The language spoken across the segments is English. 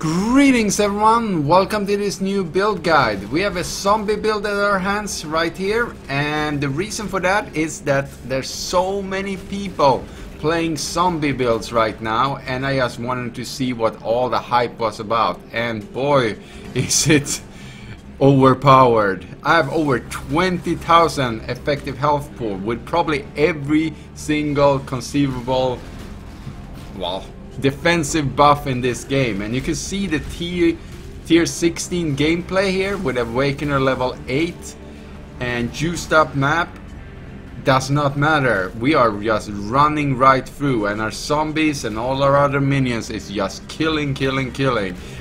Greetings everyone, welcome to this new build guide. We have a zombie build at our hands right here, and the reason for that is that there's so many people playing zombie builds right now, and I just wanted to see what all the hype was about, and boy is it overpowered. I have over 20,000 effective health pool with probably every single conceivable, well, defensive buff in this game, and you can see the tier 16 gameplay here with Awakener level 8 and juiced up map. Does not matter, we are just running right through, and our zombies and all our other minions is just killing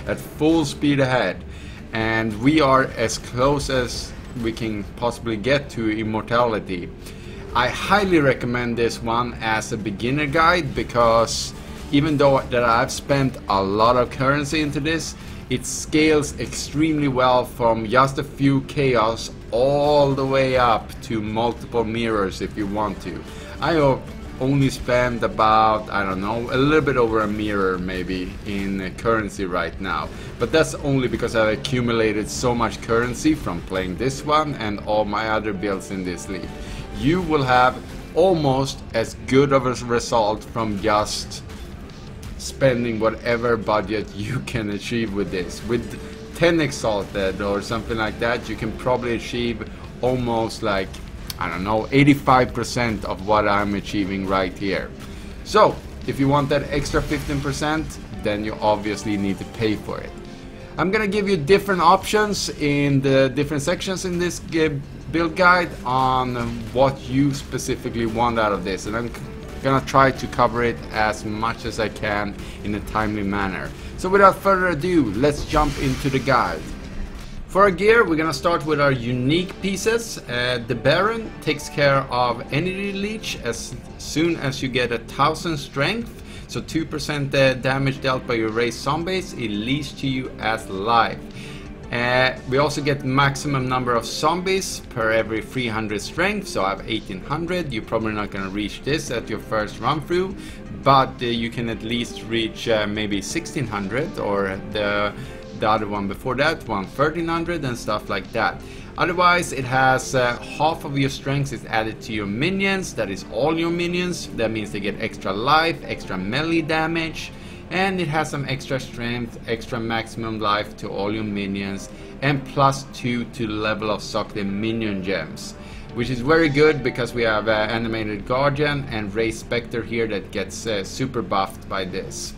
at full speed ahead, and we are as close as we can possibly get to immortality. I highly recommend this one as a beginner guide, because even though that I've spent a lot of currency into this, it scales extremely well from just a few chaos all the way up to multiple mirrors if you want to. I only spent about, I don't know, a little bit over a mirror maybe in currency right now. But that's only because I've accumulated so much currency from playing this one and all my other builds in this league. You will have almost as good of a result from just spending whatever budget you can achieve with this. With 10 exalted or something like that, you can probably achieve almost like, I don't know, 85% of what I'm achieving right here. So if you want that extra 15%, then you obviously need to pay for it. I'm gonna give you different options in the different sections in this build guide on what you specifically want out of this, and I'm gonna try to cover it as much as I can in a timely manner. So without further ado, let's jump into the guide. For our gear, we're gonna start with our unique pieces. The Baron takes care of energy leech as soon as you get 1,000 strength, so 2% damage dealt by your raised zombies, it leads to you as life. We also get maximum number of zombies per every 300 strength, so I have 1800. You're probably not going to reach this at your first run through, but you can at least reach maybe 1600, or the other one before that, 1300 and stuff like that. Otherwise, it has half of your strength is added to your minions. That is all your minions. That means they get extra life, extra melee damage, and it has some extra strength, extra maximum life to all your minions, and +2 to the level of the minion gems, which is very good because we have animated guardian and raised specter here that gets super buffed by this.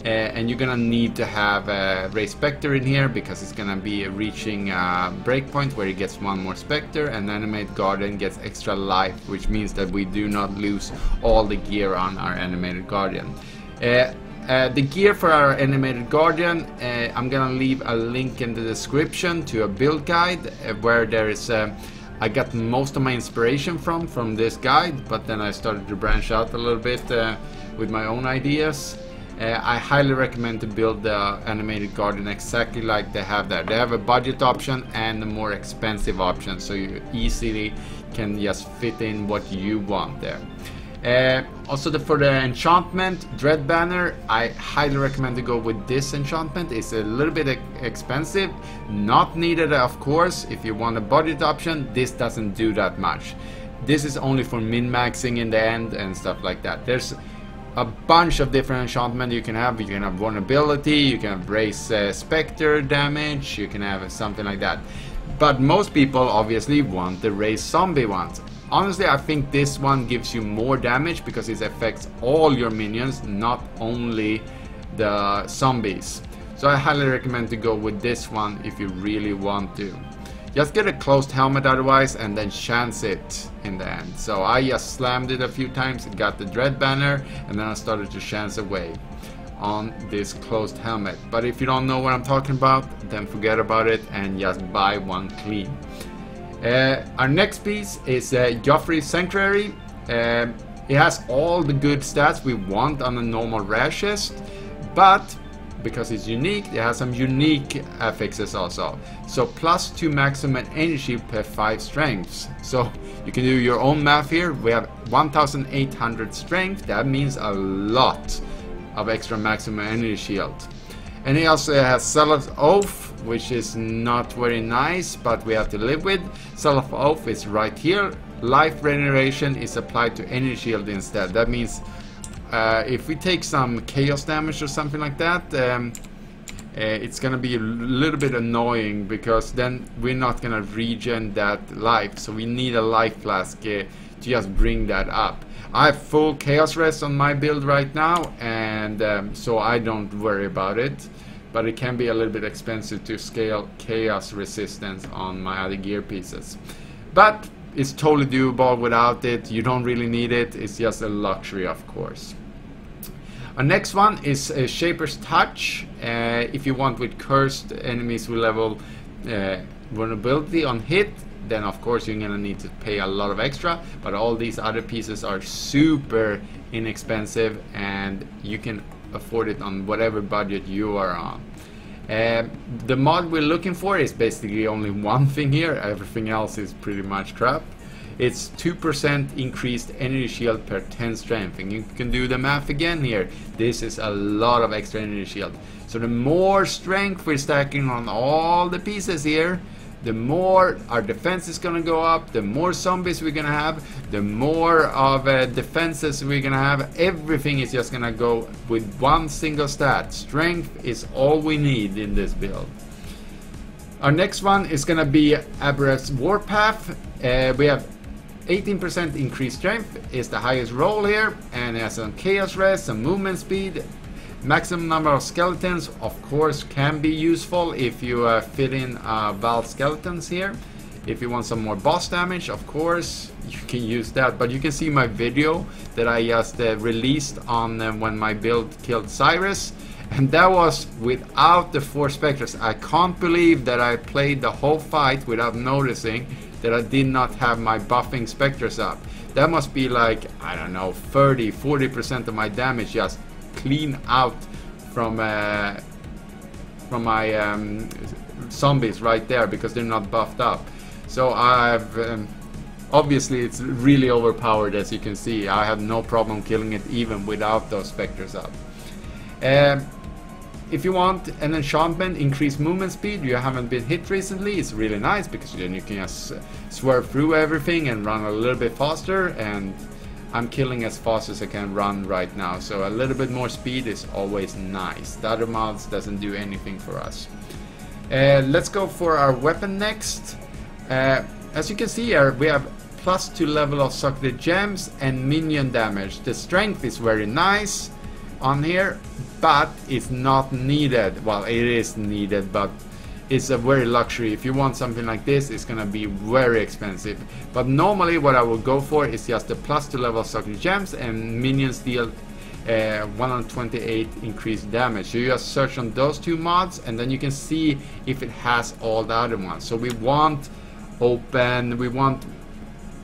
And you're gonna need to have raised specter in here because it's gonna be reaching a breakpoint where it gets one more specter, and animated guardian gets extra life, which means that we do not lose all the gear on our animated guardian. The gear for our animated guardian, I'm gonna leave a link in the description to a build guide where there is I got most of my inspiration from this guide, but then I started to branch out a little bit with my own ideas. I highly recommend to build the animated guardian exactly like they have there. They have a budget option and a more expensive option, so you easily can just fit in what you want there. Also for the enchantment, Dread Banner, I highly recommend to go with this enchantment. It's a little bit expensive, not needed of course. If you want a budget option, this doesn't do that much. This is only for min-maxing in the end and stuff like that. There's a bunch of different enchantment you can have. You can have vulnerability, you can have raise specter damage, you can have something like that. But most people obviously want the raised zombie ones. Honestly, I think this one gives you more damage because it affects all your minions, not only the zombies. So I highly recommend to go with this one if you really want to. Just get a closed helmet otherwise, and then chance it in the end. So I just slammed it a few times, got the Dread Banner, and then I started to chance away on this closed helmet. But if you don't know what I'm talking about, then forget about it and just buy one clean. Our next piece is Joffrey's Sanctuary. It has all the good stats we want on a normal rare chest, but because it's unique, it has some unique affixes also. So +2 maximum energy per 5 strengths. So you can do your own math here. We have 1800 strength. That means a lot of extra maximum energy shield. And he also has Zealot's Oath, which is not very nice, but we have to live with. Zealot's Oath is right here. Life regeneration is applied to any shield instead. That means if we take some chaos damage or something like that, it's gonna be a little bit annoying, because then we're not gonna regen that life. So we need a life flask to just bring that up. I have full chaos rest on my build right now, and so I don't worry about it. But it can be a little bit expensive to scale chaos resistance on my other gear pieces. But it's totally doable without it. You don't really need it. It's just a luxury, of course. Our next one is Shaper's Touch. If you want with cursed enemies with level vulnerability on hit, then of course you're gonna need to pay a lot of extra. But all these other pieces are super inexpensive, and you can afford it on whatever budget you are on. The mod we're looking for is basically only one thing here. Everything else is pretty much crap. It's 2% increased energy shield per 10 strength, and you can do the math again here. This is a lot of extra energy shield. So the more strength we're stacking on all the pieces here, the more our defense is gonna go up, the more zombies we're gonna have, the more of defenses we're gonna have. Everything is just gonna go with one single stat. Strength is all we need in this build. Our next one is gonna be Aberrath's Warpath. We have 18% increased strength is the highest roll here, and it has some chaos rest, some movement speed. Maximum number of skeletons, of course, can be useful if you fit in Val skeletons here. If you want some more boss damage, of course, you can use that. But you can see my video that I just released on when my build killed Cyrus. And that was without the 4 specters. I can't believe that I played the whole fight without noticing that I did not have my buffing specters up. That must be like, I don't know, 30-40% of my damage just clean out from my zombies right there, because they're not buffed up. So I've obviously it's really overpowered, as you can see. I have no problem killing it even without those specters up. If you want an enchantment, increased movement speed, you haven't been hit recently, it's really nice, because then you can just swerve through everything and run a little bit faster, and I'm killing as fast as I can run right now, so a little bit more speed is always nice. The other mods doesn't do anything for us. Let's go for our weapon next. As you can see here, we have +2 level of socketed gems and minion damage. The strength is very nice on here, but it's not needed. Well, it is needed, but it's a very luxury. If you want something like this, it's gonna be very expensive. But normally what I will go for is just the +2 level of socketed gems, and minions deal 128 increased damage. So you just search on those 2 mods, and then you can see if it has all the other ones. So we want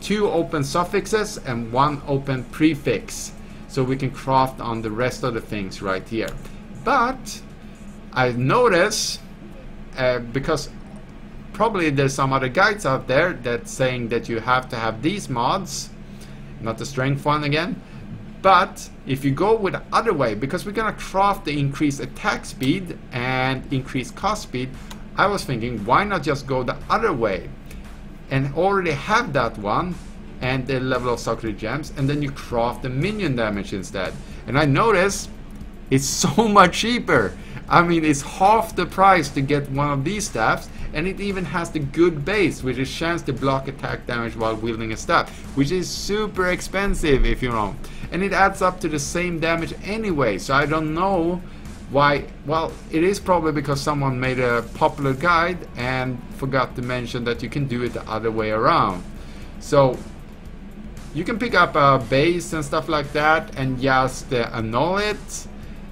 2 open suffixes and 1 open prefix, so we can craft on the rest of the things right here. But I notice, because probably there's some other guides out there that's saying that you have to have these mods, not the strength one again. But if you go with the other way, because we're gonna craft the increased attack speed and increased cost speed, I was thinking, why not just go the other way and already have that one and the level of socketed gems, and then you craft the minion damage instead. And I notice it's so much cheaper. I mean, it's half the price to get one of these staffs, and it even has the good base, which is chance to block attack damage while wielding a staff, which is super expensive if you know. And it adds up to the same damage anyway, so I don't know why. Well, it is probably because someone made a popular guide and forgot to mention that you can do it the other way around. So you can pick up a base and stuff like that and just annul it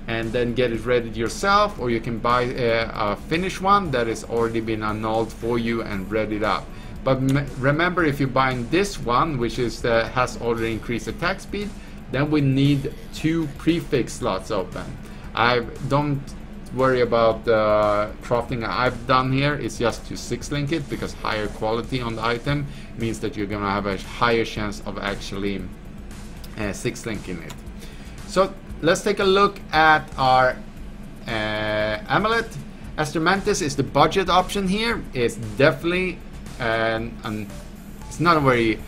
and then get it ready yourself, or you can buy a finished one that has already been annulled for you and readied up. But remember, if you're buying this one, which is has already increased attack speed, then we need 2 prefix slots open. I don't worry about the crafting I've done here. It's just to 6-link it, because higher quality on the item means that you're gonna have a higher chance of actually 6-linking it. So let's take a look at our amulet. Ascendancy is the budget option here. It's definitely it's not a very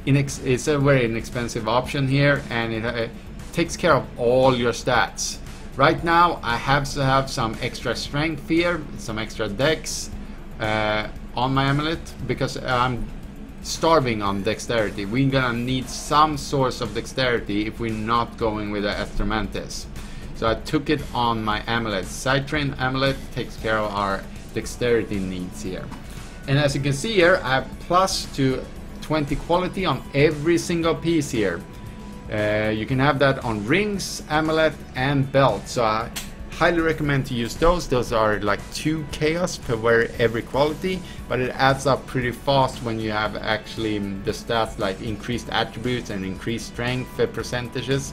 it's a very inexpensive option here, and it takes care of all your stats. Right now I have to have some extra strength here, some extra dex on my amulet, because I'm starving on dexterity. We're gonna need some source of dexterity if we're not going with the Ascendancy. So I took it on my amulet. Sidetrain amulet takes care of our dexterity needs here. And as you can see here, I have plus to 20 quality on every single piece here. You can have that on rings, amulet, and belt. So I highly recommend to use those. Those are like 2 chaos per every quality, but it adds up pretty fast when you have actually the stats like increased attributes and increased strength percentages.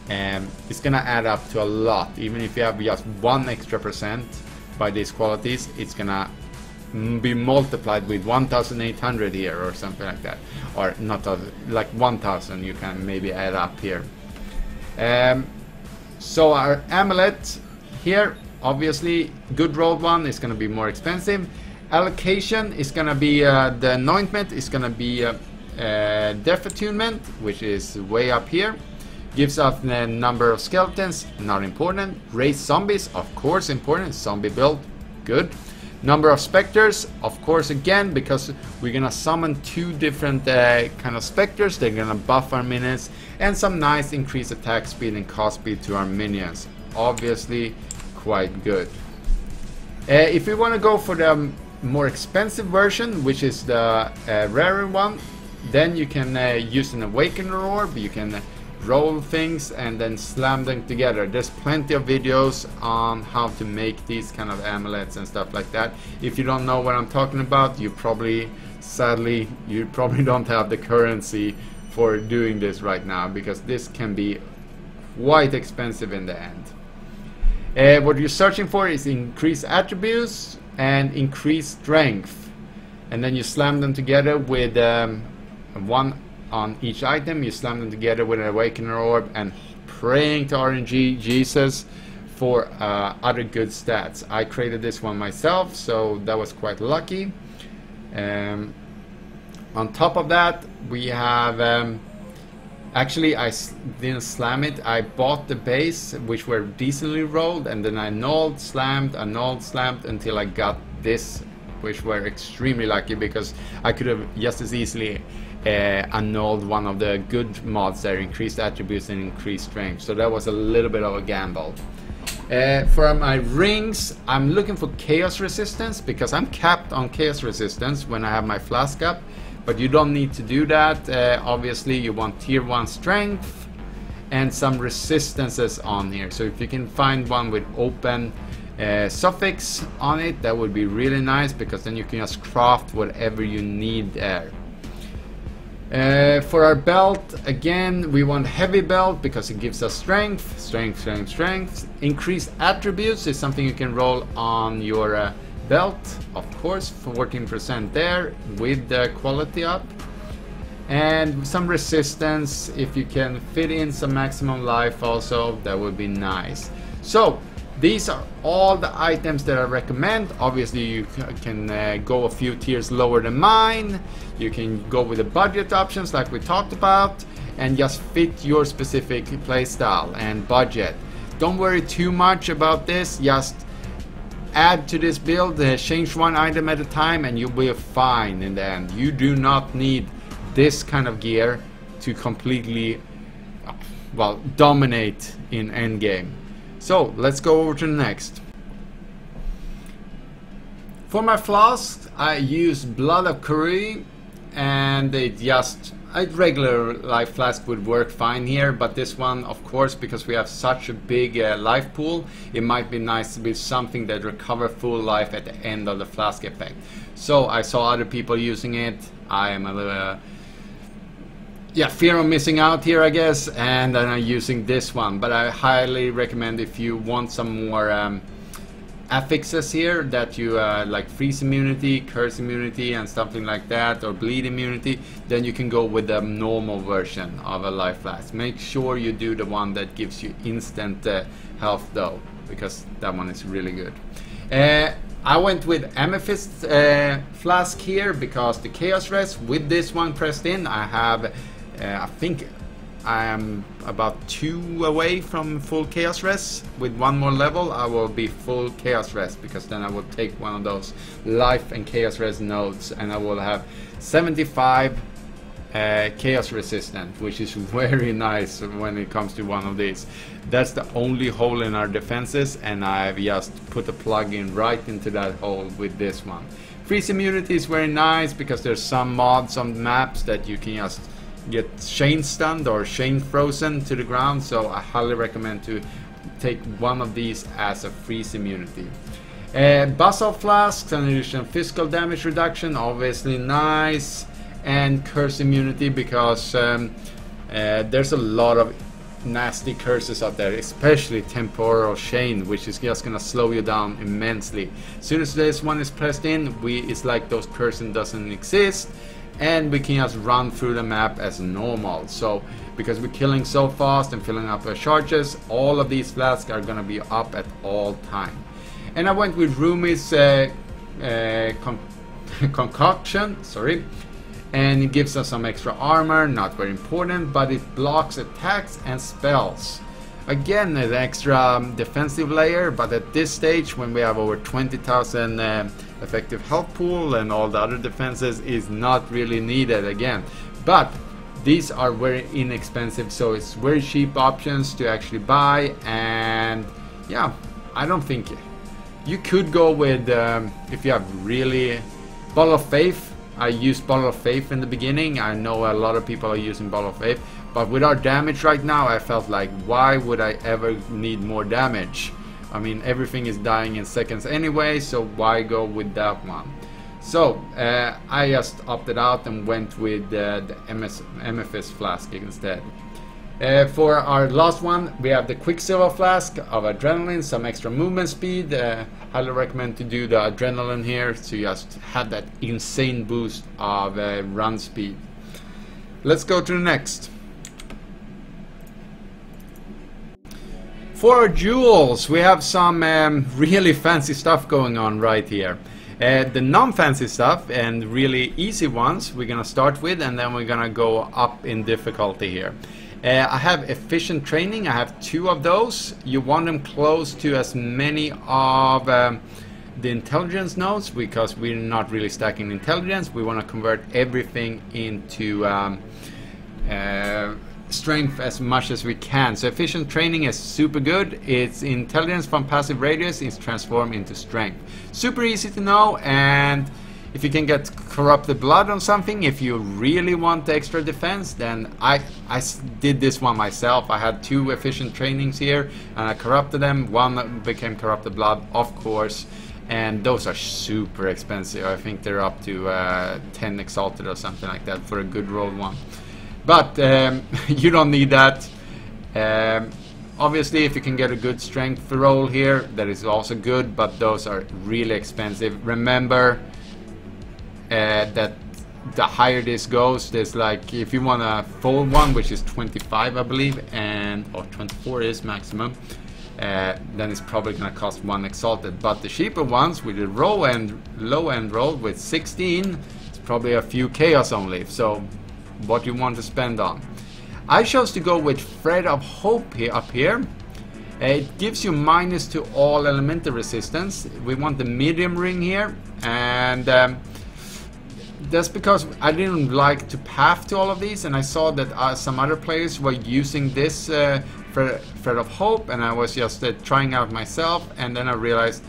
It's gonna add up to a lot. Even if you have just 1 extra percent by these qualities, it's gonna be multiplied with 1800 here or something like that, or not like 1000 you can maybe add up here. So our amulet here, obviously good rolled one is going to be more expensive. Allocation is going to be the anointment is going to be death attunement, which is way up here. Gives us the number of skeletons, not important. Raise zombies, of course important. Zombie build, good. Number of specters, of course, again, because we're gonna summon 2 different kind of specters. They're gonna buff our minions, and some nice increased attack speed and cost speed to our minions. Obviously quite good. If we want to go for the more expensive version, which is the rarer one, then you can use an Awakener Orb. You can roll things and then slam them together. There's plenty of videos on how to make these kind of amulets and stuff like that. If you don't know what I'm talking about, you probably, sadly, you probably don't have the currency for doing this right now, because this can be quite expensive in the end. What you're searching for is increased attributes and increased strength, and then you slam them together with 1 on each item. You slam them together with an Awakener Orb and praying to RNG Jesus for other good stats. I created this one myself, so that was quite lucky. On top of that, we have actually I didn't slam it. I bought the base, which were decently rolled, and then I annulled, slammed until I got this, which were extremely lucky, because I could have just as easily annulled one of the good mods that increased attributes and increased strength. So that was a little bit of a gamble. For my rings, I'm looking for chaos resistance, because I'm capped on chaos resistance when I have my flask up, but you don't need to do that. Obviously you want tier 1 strength and some resistances on here. So if you can find one with open suffix on it, that would be really nice, because then you can just craft whatever you need there. For our belt, again, we want heavy belt because it gives us strength. Increased attributes is something you can roll on your belt, of course, 14% there with the quality up. And some resistance, if you can fit in some maximum life also, that would be nice. So these are all the items that I recommend. Obviously you can go a few tiers lower than mine. You can go with the budget options like we talked about, and just fit your specific playstyle and budget. Don't worry too much about this. Just add to this build, change 1 item at a time, and you'll be fine in the end. You do not need this kind of gear to completely, well, dominate in endgame. So let's go over to the next. For my flask, I use Blood of Karui, and a regular life flask would work fine here, but this one, of course, because we have such a big life pool, it might be nice to be something that recover full life at the end of the flask effect. So I saw other people using it. I am a little fear of missing out here, I guess, and then I'm using this one. But I highly recommend, if you want some more affixes here, that you like freeze immunity, curse immunity, and something like that, or bleed immunity, then you can go with the normal version of a life flask. Make sure you do the one that gives you instant health though. because that one is really good. I went with Amethyst Flask here because the Chaos Rest, with this one pressed in, I have, I think I am about 2 away from full Chaos Rest. With 1 more level I will be full Chaos Rest, because then I will take one of those Life and Chaos Rest nodes and I will have 75 chaos resistant, which is very nice when it comes to one of these. That's the only hole in our defenses, and I've just put a plug in right into that hole with this one. Freeze immunity is very nice because there's some mods on maps that you can just get chain stunned or chain frozen to the ground, so I highly recommend to take one of these as a freeze immunity. Basalt Flasks and additional physical damage reduction, obviously nice. And curse immunity, because there's a lot of nasty curses out there, especially temporal chain, which is just gonna slow you down immensely. As soon as this one is pressed in, it's like those curses doesn't exist, and we can just run through the map as normal. So because we're killing so fast and filling up our charges, all of these flasks are gonna be up at all time. And I went with Rumi's concoction, sorry. And it gives us some extra armor, not very important, but it blocks attacks and spells. Again, an extra defensive layer, but at this stage, when we have over 20,000 effective health pool and all the other defenses, is not really needed again. But these are very inexpensive, so it's very cheap options to actually buy. And yeah, I don't think you could go with if you have really Ball of Faith. I used Ball of Faith in the beginning. I know a lot of people are using Ball of Faith, but with our damage right now, I felt like, why would I ever need more damage? I mean, everything is dying in seconds anyway, so why go with that one? So I just opted out and went with the Amethyst Flask instead. For our last one, we have the Quicksilver Flask of Adrenaline, some extra movement speed. Highly recommend to do the Adrenaline here to just have that insane boost of run speed. Let's go to the next. For our jewels, we have some really fancy stuff going on right here. The non-fancy stuff and really easy ones we're gonna start with, and then we're gonna go up in difficulty here. I have efficient training. I have 2 of those. You want them close to as many of the intelligence nodes, because we're not really stacking intelligence. We want to convert everything into strength as much as we can. So efficient training is super good. It's intelligence from passive radius is transformed into strength. Super easy to know, and if you can get corrupted blood on something, if you really want the extra defense, then I did this one myself. I had 2 efficient trainings here, and I corrupted them. One became corrupted blood, of course, and those are super expensive. I think they're up to 10 exalted or something like that for a good roll one. But you don't need that. Obviously, if you can get a good strength roll here, that is also good, but those are really expensive. Remember that the higher this goes, there's like, if you want a full one, which is 25 I believe, and or 24 is maximum, then it's probably gonna cost 1 exalted. But the cheaper ones with the low end roll with 16, it's probably a few chaos only. So what you want to spend on. I chose to go with Thread of Hope here up here. It gives you minus to all elemental resistance. We want the medium ring here, and that's because I didn't like to path to all of these, and I saw that some other players were using this Thread of Hope, and I was just trying out myself, and then I realized,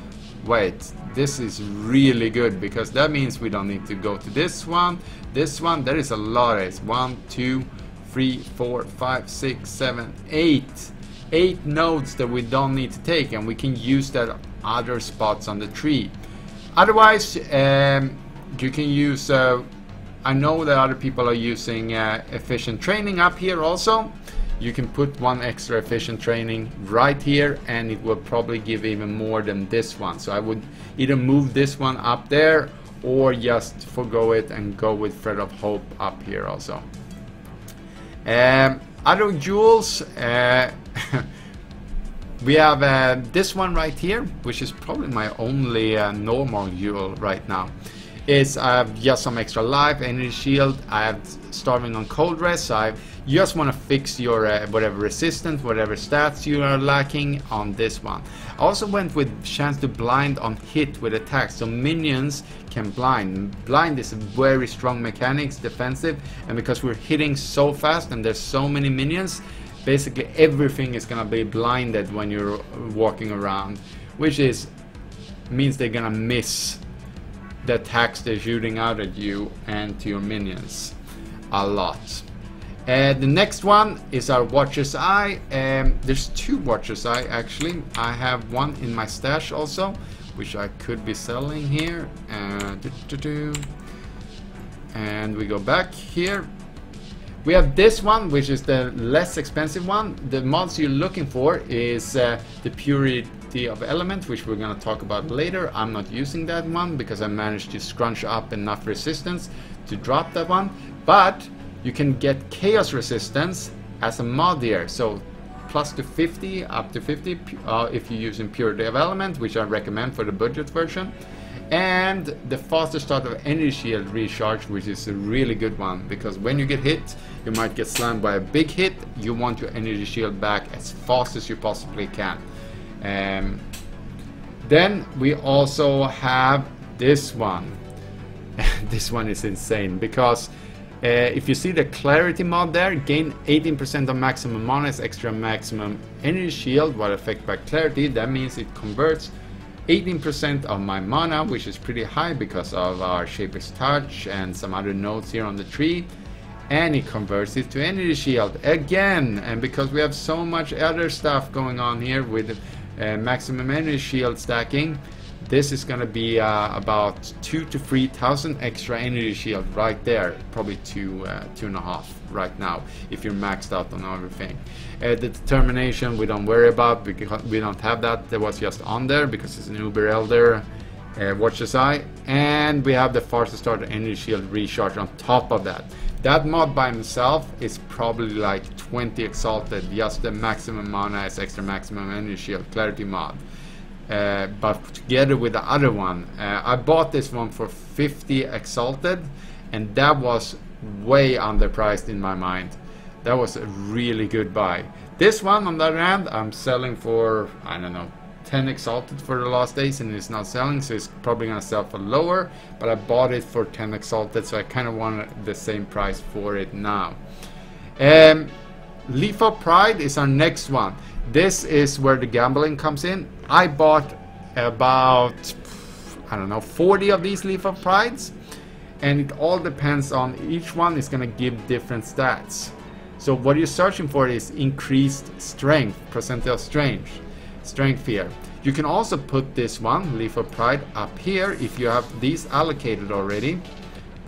wait, this is really good, because that means we don't need to go to this one. There is a lot. It's 1, 2, 3, 4, 5, 6, 7, 8 nodes that we don't need to take, and we can use that other spots on the tree. Otherwise, you can use, I know that other people are using efficient training up here also. You can put 1 extra efficient training right here, and it will probably give even more than this one. So I would either move this one up there, or just forgo it and go with Thread of Hope up here also. Other jewels, We have this one right here, which is probably my only normal Yule right now. Is I have just some extra life, energy shield. I have starving on cold rest, so I just want to fix your whatever resistance, whatever stats you are lacking on this one. I also went with chance to blind on hit with attacks, so minions can blind. Blind is a very strong mechanics, defensive, and because we're hitting so fast and there's so many minions, basically everything is gonna be blinded when you're walking around, which means they're gonna miss the attacks they're shooting out at you and to your minions a lot. The next one is our Watcher's Eye. There's two Watcher's Eye actually. I have one in my stash also, which I could be selling here. And we go back here. We have this one, which is the less expensive one. The mods you're looking for is the Purity of Element, which we're going to talk about later. I'm not using that one because I managed to scrunch up enough resistance to drop that one. But you can get Chaos Resistance as a mod here. So plus to 50, up to 50 if you're using Purity of Element, which I recommend for the budget version. And the faster start of energy shield recharge, which is a really good one, because when you get hit, you might get slammed by a big hit. You want your energy shield back as fast as you possibly can. Then we also have this one. This one is insane because if you see the clarity mod there, gain 18% of maximum mana as extra maximum energy shield while affected by clarity. That means it converts 18% of my mana, which is pretty high because of our Shaper's Touch and some other nodes here on the tree, and it converts it to energy shield again. And because we have so much other stuff going on here with maximum energy shield stacking, this is gonna be about 2,000 to 3,000 extra energy shield right there, probably 2.5 right now if you're maxed out on everything. The determination we don't worry about because we don't have that. That was just on there because it's an Uber Elder Watcher's Eye, and we have the faster start energy shield recharge on top of that. That mod by himself is probably like 20 exalted, just the maximum mana as extra maximum energy shield clarity mod. But together with the other one, I bought this one for 50 exalted, and that was way underpriced in my mind. That was a really good buy. This one on the other hand, I'm selling for, I don't know, 10 exalted for the last days, and it's not selling, so it's probably gonna sell for lower, but I bought it for 10 exalted, so I kind of wanted the same price for it now. Leaf of Pride is our next one. This is where the gambling comes in. I bought about, I don't know, 40 of these Leaf of Prides, and it all depends on, each one is going to give different stats. So what you're searching for is increased strength, percentile strength here. You can also put this one, Leaf of Pride, up here. If you have these allocated already,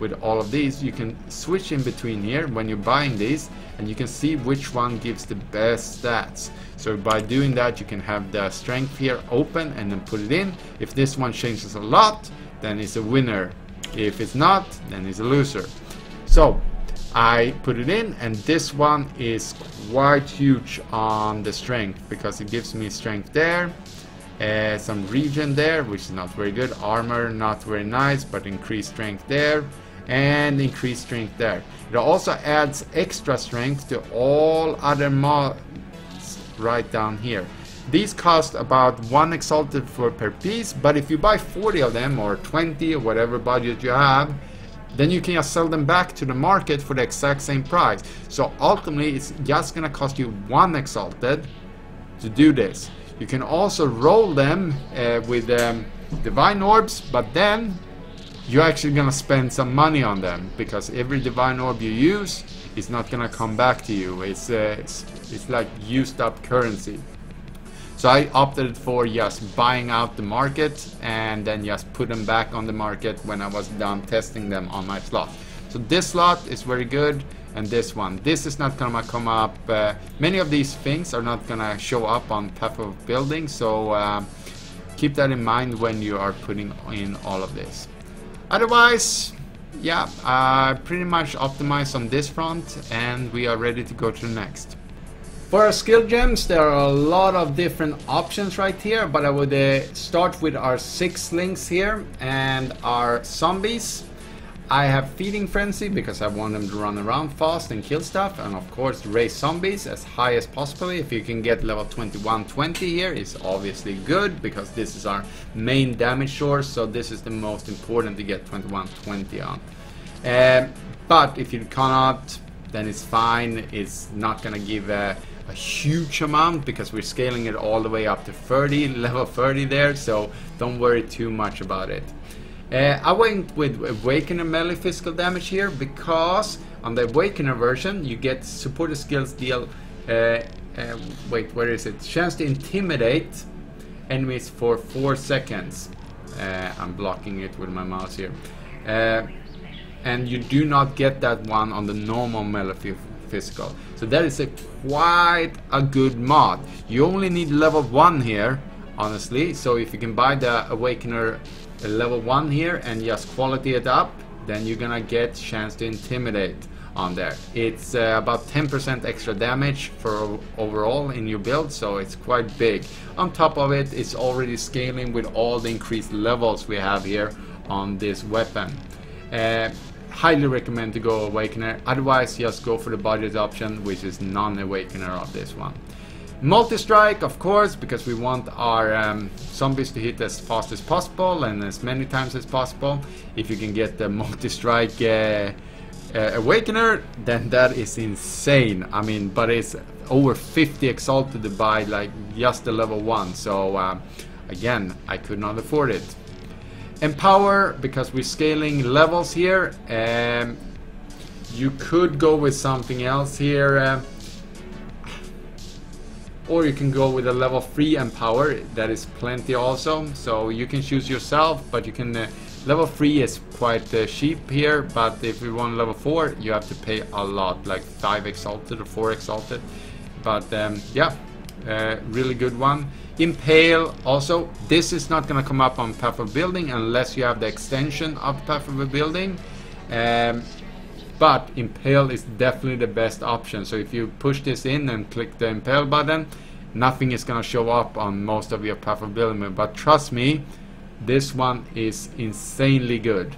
with all of these, you can switch in between here when you're buying these, and you can see which one gives the best stats. So by doing that, you can have the strength here open and then put it in. If this one changes a lot, then it's a winner. If it's not, then it's a loser. So I put it in, and this one is quite huge on the strength because it gives me strength there, some regen there, which is not very good, armor not very nice, but increased strength there, and increased strength there. It also adds extra strength to all other mods right down here. These cost about 1 exalted per piece, but if you buy 40 of them or 20 or whatever budget you have, then you can just sell them back to the market for the exact same price. So ultimately it's just gonna cost you 1 exalted to do this. You can also roll them with divine orbs, but then you're actually gonna spend some money on them because every divine orb you use is not gonna come back to you. It's like used up currency. So I opted for just buying out the market and then just put them back on the market when I was done testing them on my slot. So this slot is very good, and this one. This is not gonna come up. Many of these things are not gonna show up on Path of Building, so keep that in mind when you are putting in all of this. Otherwise, yeah, I pretty much optimized on this front, and we are ready to go to the next. For our skill gems, there are a lot of different options right here, but I would start with our 6 links here and our zombies. I have Feeding Frenzy because I want them to run around fast and kill stuff, and of course raise zombies as high as possible. If you can get level 2120 here, is obviously good because this is our main damage source, so this is the most important to get 2120 on. But if you cannot, then it's fine. It's not gonna give a huge amount because we're scaling it all the way up to 30, level 30 there, so don't worry too much about it. I went with Awakener melee physical damage here because on the Awakener version you get supported skills deal wait, where is it? Chance to intimidate enemies for 4 seconds. I'm blocking it with my mouse here. And you do not get that one on the normal melee physical. So that is quite a good mod. You only need level 1 here, honestly. So if you can buy the Awakener level 1 here and just quality it up, then you're gonna get chance to intimidate on there. It's about 10% extra damage for overall in your build, so it's quite big. On top of it, it's already scaling with all the increased levels we have here on this weapon. Highly recommend to go Awakener, otherwise just go for the budget option, which is non-Awakener of this one. Multi-strike, of course, because we want our zombies to hit as fast as possible and as many times as possible. If you can get the multi-strike Awakener, then that is insane. I mean, but it's over 50 exalted to buy like just the level 1, so again, I could not afford it. Empower, because we're scaling levels here, you could go with something else here, or you can go with a level 3 Empower. That is plenty also, so you can choose yourself, but you can level 3 is quite cheap here, but if you want level 4 you have to pay a lot, like 5 exalted or 4 exalted, but yeah, really good one. Impale also, this is not going to come up on Path of Building unless you have the extension of Path of Building, but Impale is definitely the best option. So if you push this in and click the Impale button, nothing is going to show up on most of your Path of Building, but trust me, this one is insanely good.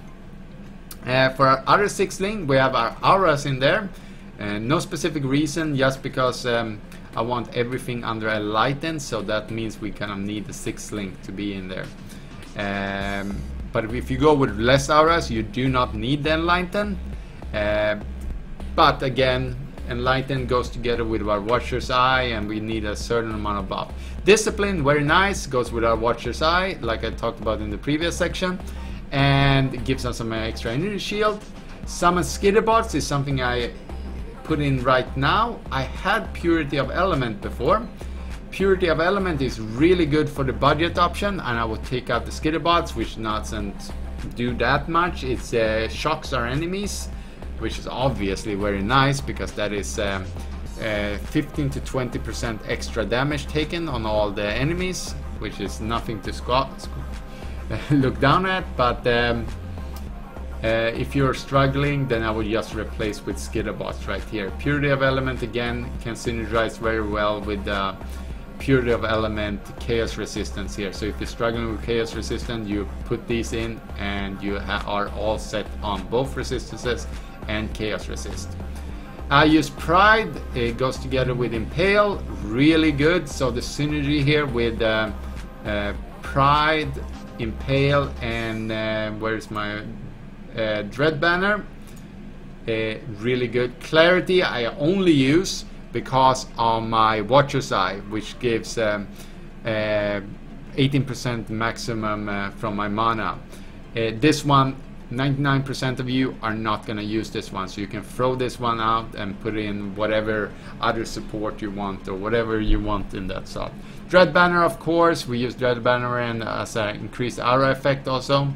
For our other 6 link, we have our auras in there, no specific reason, just because I want everything under Enlighten, so that means we kind of need the 6th link to be in there. But if you go with less auras, you do not need the Enlighten. But again, Enlighten goes together with our Watcher's Eye, and we need a certain amount of buff. Discipline, very nice, goes with our Watcher's Eye, like I talked about in the previous section, and it gives us some extra energy shield. Summon Skitterbots is something I put in right now. I had Purity of Element before. Purity of Element is really good for the budget option, and I would take out the Skitterbots, which doesn't do that much. It shocks our enemies, which is obviously very nice because that is 15 to 20% extra damage taken on all the enemies, which is nothing to look down at. But if you're struggling, then I would just replace with Skitterbots right here. Purity of Element again can synergize very well with the Purity of Element Chaos Resistance here. So if you're struggling with Chaos Resistance, you put these in and you are all set on both resistances and Chaos Resist. I use Pride, it goes together with Impale, really good. So the synergy here with Pride, Impale, and where's my Dread Banner, really good. Clarity I only use because of my Watcher's Eye, which gives 18% maximum from my mana. This one, 99% of you are not going to use this one, so you can throw this one out and put in whatever other support you want or whatever you want in that slot. Dread Banner, of course, we use Dread Banner and as an increased aura effect also,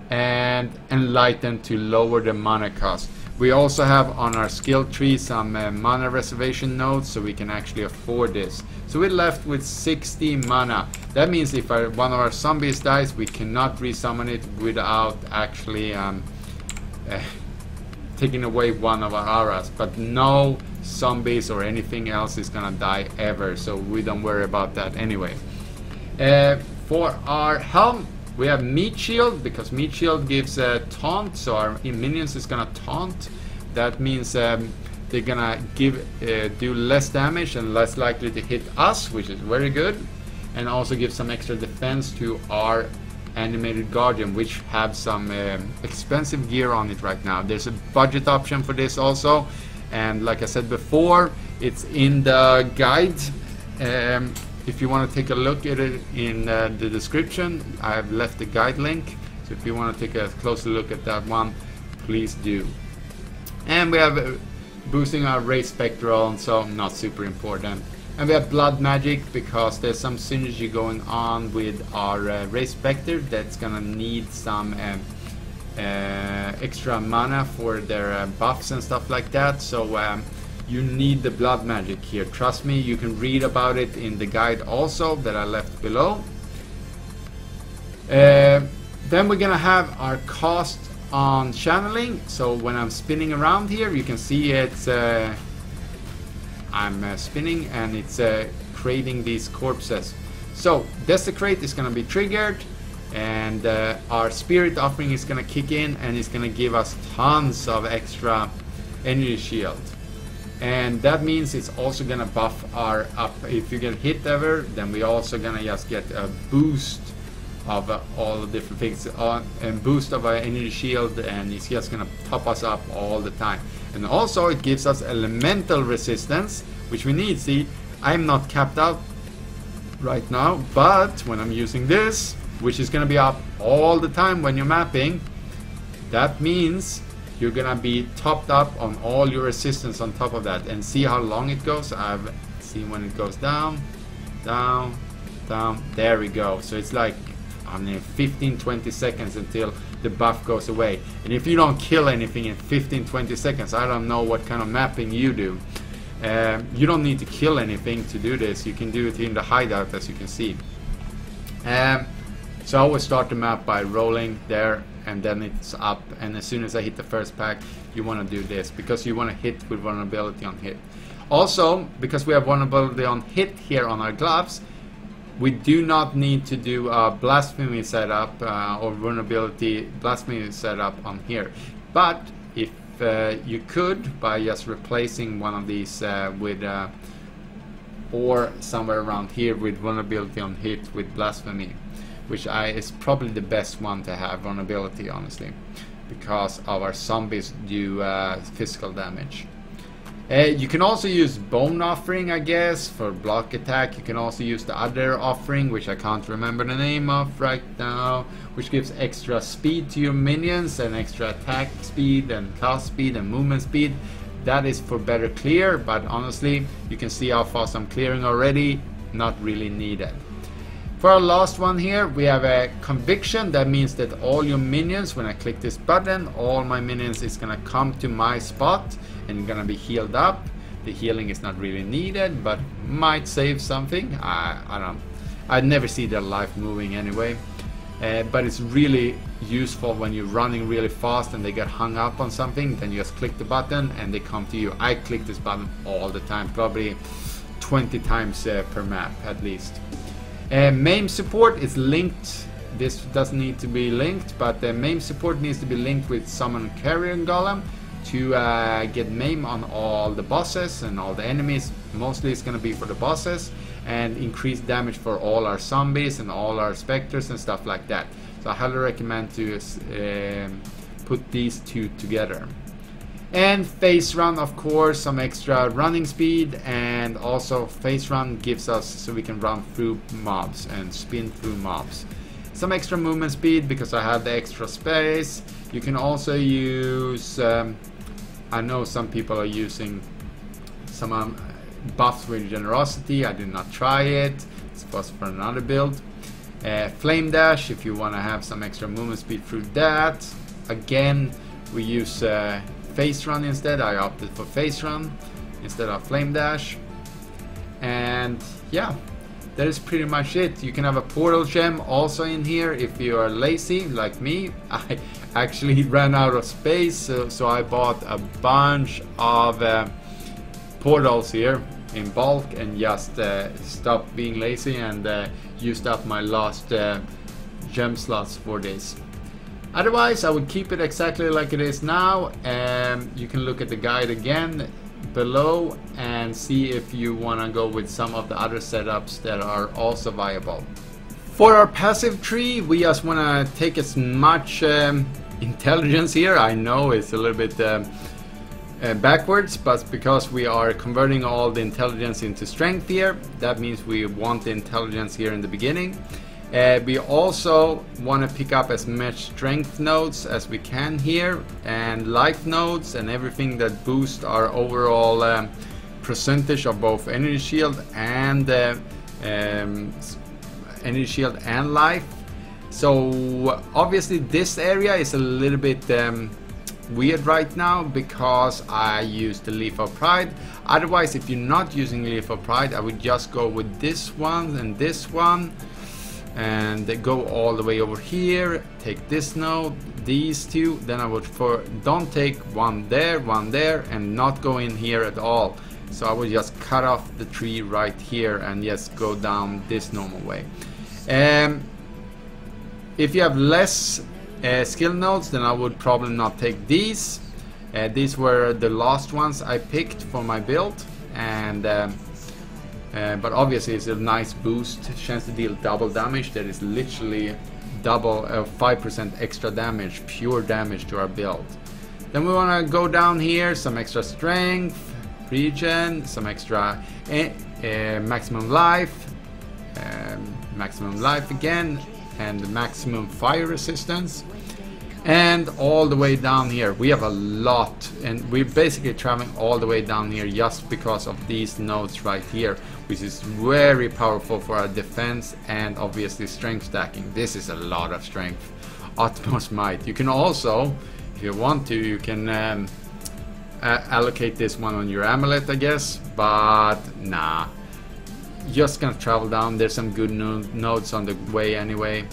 and Enlighten to lower the mana cost. We also have on our skill tree some mana reservation nodes, so we can actually afford this. So we're left with 60 mana. That means if one of our zombies dies, we cannot resummon it without actually taking away one of our auras, but no zombies or anything else is gonna die ever, so we don't worry about that anyway. For our helm, we have meat shield, because meat shield gives a taunt, so our minions is gonna taunt. That means they're gonna do less damage and less likely to hit us, which is very good, and also give some extra defense to our animated guardian, which have some expensive gear on it right now. There's a budget option for this also, and like I said before, it's in the guide. If you want to take a look at it in the description, I've left the guide link, so if you want to take a closer look at that one, please do. And we have boosting our race spectral, and so not super important. And we have blood magic, because there's some synergy going on with our race spectre that's gonna need some extra mana for their buffs and stuff like that, so you need the blood magic here. Trust me, you can read about it in the guide also that I left below. Then we're gonna have our cost on channeling. So when I'm spinning around here, you can see it's I'm spinning and it's creating these corpses. So desecrate is gonna be triggered, and our spirit offering is gonna kick in, and it's gonna give us tons of extra energy shield. And that means it's also gonna buff our up. If you get hit ever, then we also gonna just get a boost of all the different things, and boost of our energy shield, and it's just gonna top us up all the time. And also it gives us elemental resistance, which we need. See, I'm not capped out right now, but when I'm using this, which is gonna be up all the time when you're mapping, that means you're gonna be topped up on all your resistance on top of that. And see how long it goes. I've seen when it goes down, down, down. There we go. So it's like, I mean, 15-20 seconds until the buff goes away. And if you don't kill anything in 15-20 seconds, I don't know what kind of mapping you do. You don't need to kill anything to do this. You can do it in the hideout, as you can see. So I always start the map by rolling there, and then it's up, and as soon as I hit the first pack, you want to do this, because you want to hit with vulnerability on hit. Also, because we have vulnerability on hit here on our gloves, we do not need to do a blasphemy setup or vulnerability blasphemy setup on here. But if you could, by just replacing one of these with or somewhere around here with vulnerability on hit with blasphemy, which is probably the best one to have, vulnerability, honestly, because our zombies do physical damage. You can also use bone offering, I guess, for block attack. You can also use the other offering, which I can't remember the name of right now, which gives extra speed to your minions and extra attack speed and cast speed and movement speed. That is for better clear, but honestly, you can see how fast I'm clearing already. Not really needed. For our last one here, we have a conviction. That means that all your minions, when I click this button, all my minions is gonna come to my spot and gonna be healed up. The healing is not really needed, but might save something. I never see their life moving anyway. But it's really useful when you're running really fast and they get hung up on something. Then you just click the button and they come to you. I click this button all the time, probably 20 times per map at least. MAME support is linked. This doesn't need to be linked, but the MAME support needs to be linked with Summon Carrion Golem to get MAME on all the bosses and all the enemies. Mostly it's going to be for the bosses, and increase damage for all our zombies and all our specters and stuff like that. So I highly recommend to put these two together. And phase run, of course, some extra running speed, and also phase run gives us so we can run through mobs and spin through mobs. Some extra movement speed because I have the extra space. You can also use, I know some people are using some buffs with generosity. I did not try it. It's possible for another build. Flame dash if you want to have some extra movement speed through that. Again, we use phase run instead. I opted for phase run instead of flame dash. And yeah, that is pretty much it. You can have a portal gem also in here if you are lazy like me. I actually ran out of space, so I bought a bunch of portals here in bulk and just stopped being lazy and used up my last gem slots for this. Otherwise, I would keep it exactly like it is now. You can look at the guide again below and see if you want to go with some of the other setups that are also viable. For our passive tree, we just want to take as much intelligence here. I know it's a little bit backwards, but because we are converting all the intelligence into strength here, that means we want the intelligence here in the beginning. We also want to pick up as much strength nodes as we can here, and life nodes and everything that boosts our overall percentage of both energy shield and life. So obviously this area is a little bit weird right now because I use the Leaf of Pride. Otherwise, if you're not using Leaf of Pride, I would just go with this one and this one, and they go all the way over here. Take this node, these two, then I would don't take one there, and not go in here at all. So I would just cut off the tree right here and just go down this normal way. If you have less skill nodes, then I would probably not take these. These were the last ones I picked for my build, and but obviously it's a nice boost, chance to deal double damage. That is literally double 5% extra damage, pure damage to our build. Then we want to go down here, some extra strength, regen, some extra maximum life again, and maximum fire resistance. And all the way down here we have a lot, and we're basically traveling all the way down here just because of these nodes right here, which is very powerful for our defense and obviously strength stacking. This is a lot of strength. Utmost might. You can also, if you want to, you can allocate this one on your amulet, I guess, but nah, just gonna travel down. There's some good nodes on the way anyway,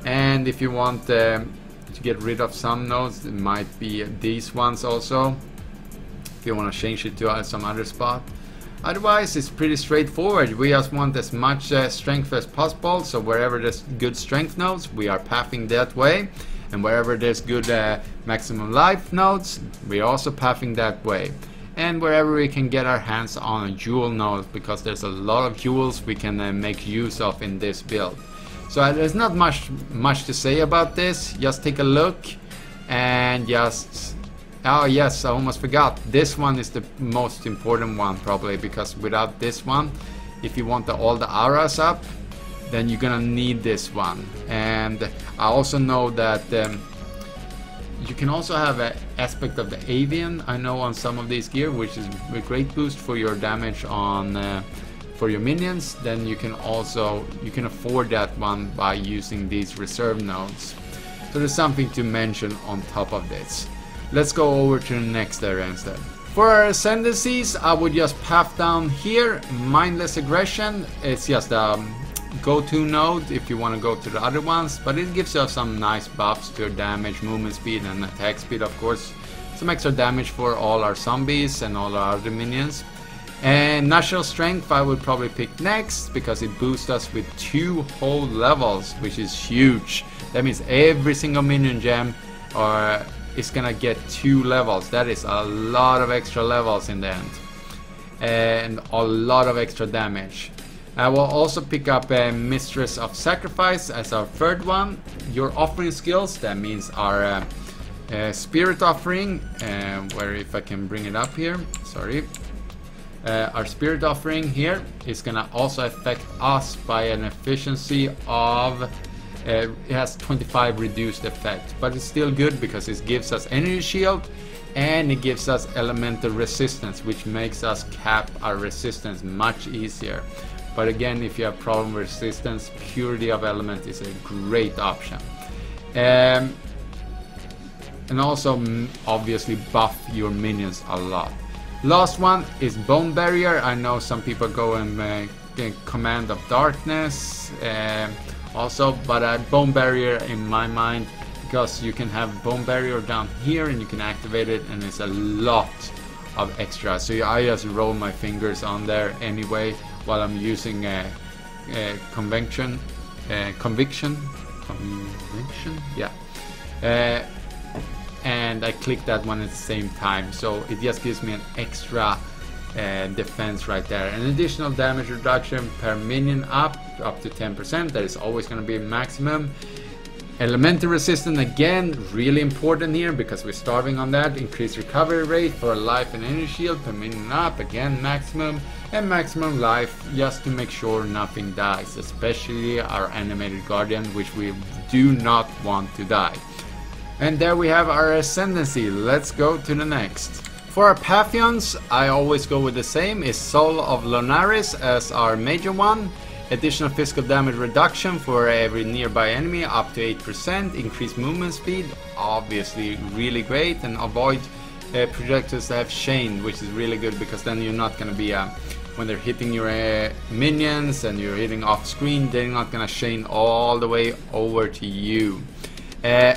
and if you want to get rid of some nodes, it might be these ones also, if you want to change it to some other spot. Otherwise, it's pretty straightforward. We just want as much strength as possible, so wherever there's good strength nodes, we are pathing that way, and wherever there's good maximum life nodes, we're also pathing that way. And wherever we can get our hands on a jewel node, because there's a lot of jewels we can make use of in this build. So there's not much to say about this. Just take a look and just... Oh yes, I almost forgot. This one is the most important one probably, because without this one, if you want all the auras up, then you're gonna need this one. And I also know that you can also have an aspect of the avian, I know, on some of these gear, which is a great boost for your damage on for your minions. Then you can afford that one by using these reserve nodes. So there's something to mention on top of this. Let's go over to the next area instead. For our Ascendancies, I would just path down here. Mindless Aggression, it's just a go-to node if you want to go to the other ones, but it gives us some nice buffs to your damage, movement speed, and attack speed, of course. Some extra damage for all our zombies and all our other minions. And Natural Strength I would probably pick next, because it boosts us with 2 whole levels, which is huge. That means every single minion gem is gonna get 2 levels. That is a lot of extra levels in the end, and a lot of extra damage. I will also pick up Mistress of Sacrifice as our third one. Your offering skills, that means our Spirit Offering, where, if I can bring it up here, sorry. Our Spirit Offering here is gonna also affect us by an efficiency of it has 25 reduced effect, but it's still good because it gives us energy shield and it gives us elemental resistance, which makes us cap our resistance much easier. But again, if you have problem with resistance, Purity of Element is a great option. And also obviously buff your minions a lot. Last one is Bone Barrier. I know some people go and Command of Darkness also, but Bone Barrier in my mind, because you can have Bone Barrier down here and you can activate it, and it's a lot of extra. So I just roll my fingers on there anyway while I'm using Conviction, yeah. And I click that one at the same time, so it just gives me an extra defense right there. An additional damage reduction per minion up to 10%. That is always going to be a maximum. Elemental resistance, again, really important here because we're starving on that. Increased recovery rate for life and energy shield per minion up, again maximum. And maximum life just to make sure nothing dies, especially our animated guardian, which we do not want to die. And there we have our Ascendancy. Let's go to the next. For our Pantheons, I always go with the same, is Soul of Lunaris as our major one. Additional physical damage reduction for every nearby enemy up to 8%. Increased movement speed, obviously really great. And avoid projectiles that have chain, which is really good because then you're not going to be, when they're hitting your minions and you're hitting off screen, they're not going to chain all the way over to you.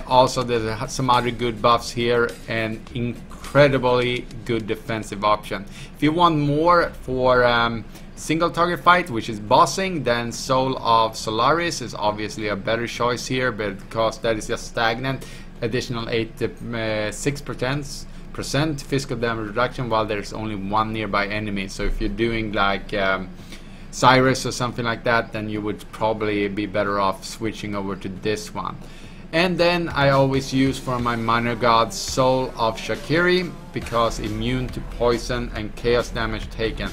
Also there's some other good buffs here and incredibly good defensive option. If you want more for single target fight, which is bossing, then Soul of Solaris is obviously a better choice here, because that is just stagnant. Additional 8 to 6% physical damage reduction while there's only one nearby enemy. So if you're doing like Cyrus or something like that, then you would probably be better off switching over to this one. And then I always use for my minor gods Soul of Shakiri, because immune to poison and chaos damage taken.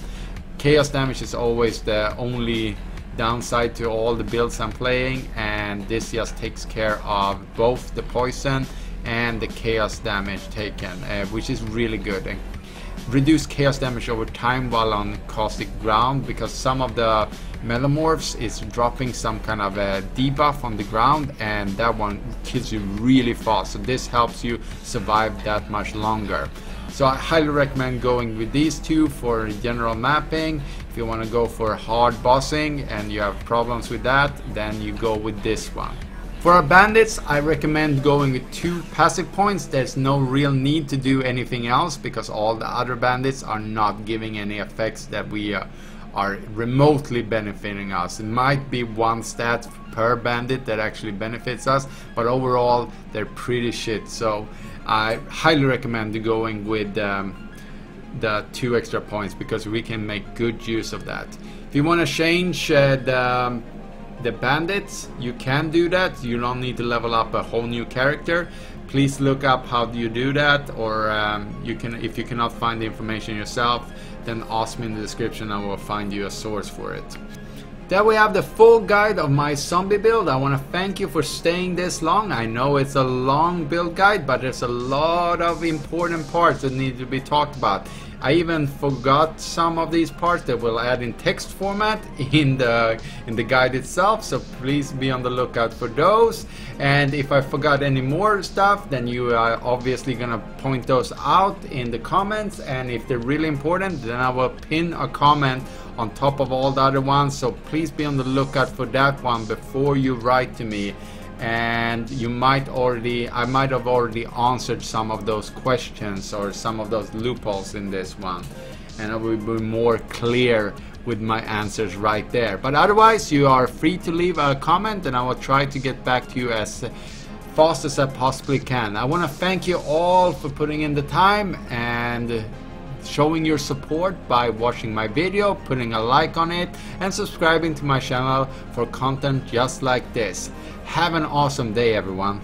Chaos damage is always the only downside to all the builds I'm playing, and this just takes care of both the poison and the chaos damage taken, which is really good. And reduce chaos damage over time while on caustic ground, because some of the metamorphs is dropping some kind of a debuff on the ground, and that one kills you really fast, so this helps you survive that much longer. So I highly recommend going with these two for general mapping. If you want to go for hard bossing and you have problems with that, then you go with this one. For our bandits, I recommend going with 2 passive points. There's no real need to do anything else because all the other bandits are not giving any effects that we are remotely benefiting us. It might be one stat per bandit that actually benefits us, but overall they're pretty shit. So I highly recommend going with the 2 extra points because we can make good use of that. If you want to change the bandits, you can do that. You don't need to level up a whole new character. Please look up how do you do that, or you can, if you cannot find the information yourself, then ask me in the description. I will find you a source for it. There we have the full guide of my zombie build. I want to thank you for staying this long. I know it's a long build guide, but there's a lot of important parts that need to be talked about. I even forgot some of these parts that we'll add in text format in the guide itself, so please be on the lookout for those. And if I forgot any more stuff, then you are obviously gonna point those out in the comments, and if they're really important, then I will pin a comment on top of all the other ones, so please be on the lookout for that one before you write to me. And I might have already answered some of those questions or some of those loopholes in this one, and I will be more clear with my answers right there. But otherwise, you are free to leave a comment and I will try to get back to you as fast as I possibly can. I want to thank you all for putting in the time and showing your support by watching my video, putting a like on it, and subscribing to my channel for content just like this. Have an awesome day, everyone.